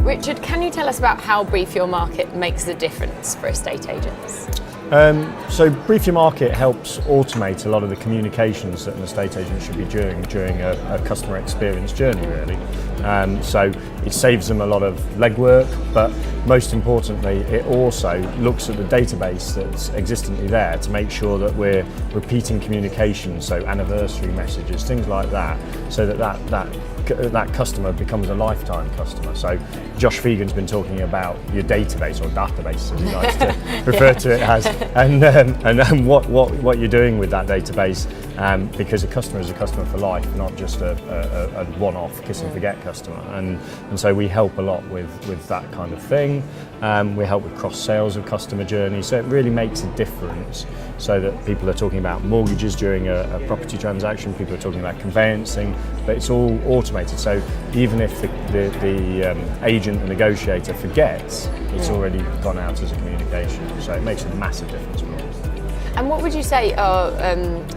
Richard, can you tell us about how Brief Your Market makes a difference for estate agents? So Brief Your Market helps automate a lot of the communications that an estate agent should be doing during a customer experience journey, really. So it saves them a lot of legwork, but most importantly, it also looks at the database that's existently there to make sure that we're repeating communications, so anniversary messages, things like that, so that customer becomes a lifetime customer. So Josh Fegan's been talking about your database, or database as he likes to refer to it as, and what you're doing with that database, because a customer is a customer for life, not just a one-off kiss and forget customer. And so we help a lot with that kind of thing. We help with cross-sales of customer journeys, so it really makes a difference, so that people are talking about mortgages during a property transaction, people are talking about conveyancing, but it's all automated. So even if the agent, the negotiator forgets, it's already gone out as a communication. So it makes a massive difference for us. And what would you say are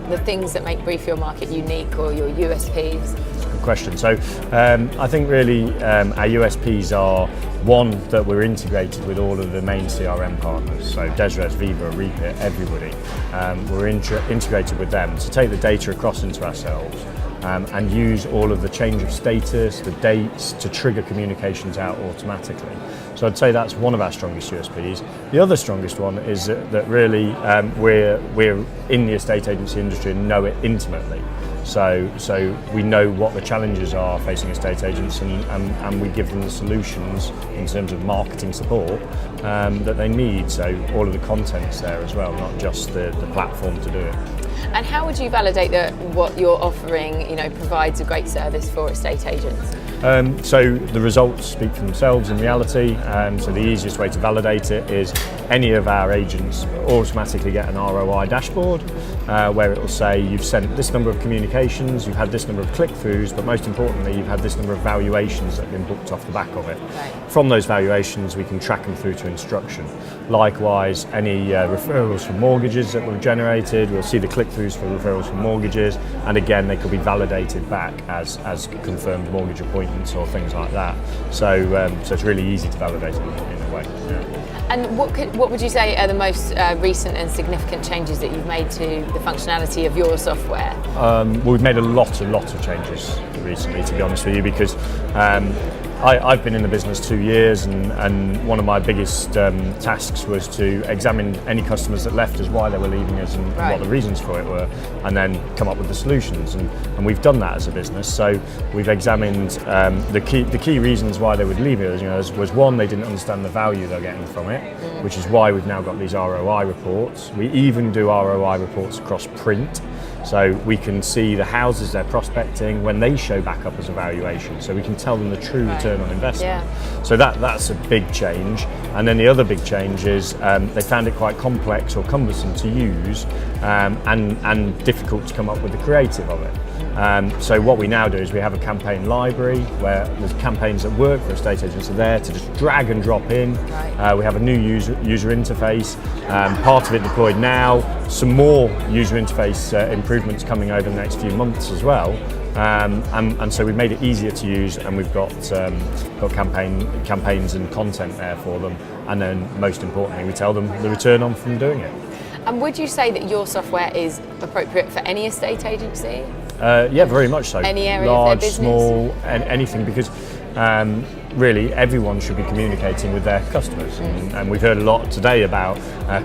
the things that make Brief Your Market unique, or your USPs? Good question. So I think really our USPs are, one, that we're integrated with all of the main CRM partners, so Desres, Viva, Repeat, everybody. We're integrated with them to take the data across into ourselves and use all of the change of status, the dates, to trigger communications out automatically. So I'd say that's one of our strongest USPs. The other strongest one is that really we're in the estate agency industry and know it intimately. So we know what the challenges are facing estate agents, and we give them the solutions in terms of marketing support that they need. So all of the content's there as well, not just the platform to do it. And how would you validate that what you're offering, provides a great service for estate agents? So the results speak for themselves in reality. So the easiest way to validate it is any of our agents automatically get an ROI dashboard where it will say you've sent this number of communications, you've had this number of click-throughs, but most importantly you've had this number of valuations that have been booked off the back of it. Right. From those valuations we can track them through to instruction. Likewise, any referrals from mortgages that we've generated, we'll see the click-throughs for referrals from mortgages, and again they could be validated back as confirmed mortgage appointments or things like that. So it's really easy to validate in a way. Yeah. And what would you say are the most recent and significant changes that you've made to the functionality of your software? Well, we've made a lot of changes recently, to be honest with you, because I've been in the business 2 years, and one of my biggest tasks was to examine any customers that left us, why they were leaving us, and what the reasons for it were, and then come up with the solutions. And we've done that as a business. So we've examined the key reasons why they would leave us. Was one, they didn't understand the value they're getting from it, which is why we've now got these ROI reports. We even do ROI reports across print. So we can see the houses they're prospecting when they show back up as a valuation, so we can tell them the true return on investment. Yeah. So that's a big change. And then the other big change is they found it quite complex or cumbersome to use and difficult to come up with the creative of it. So what we now do is we have a campaign library where the campaigns that work for estate agents are there to just drag and drop in. Right. We have a new user interface, part of it deployed now, some more user interface improvements coming over the next few months as well. And so we've made it easier to use, and we've got campaigns and content there for them, and then most importantly we tell them the return on from doing it. And would you say that your software is appropriate for any estate agency? Yeah, very much so. Any area large, of their business? Small, anything, because really everyone should be communicating with their customers, and we've heard a lot today about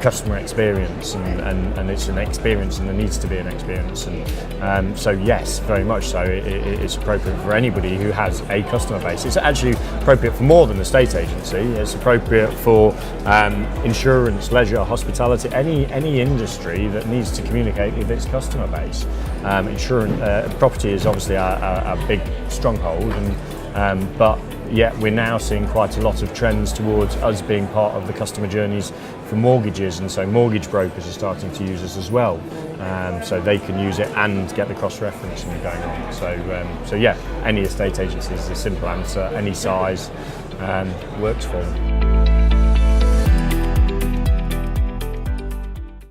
customer experience, and it's an experience, and there needs to be an experience, and so yes, very much so. It's appropriate for anybody who has a customer base. It's actually appropriate for more than the estate agency. It's appropriate for insurance, leisure, hospitality, any industry that needs to communicate with its customer base. Property is obviously our big stronghold, but yet we're now seeing quite a lot of trends towards us being part of the customer journeys for mortgages, and so mortgage brokers are starting to use us as well, so they can use it and get the cross-referencing going on. So yeah, any estate agency is a simple answer, any size works for them.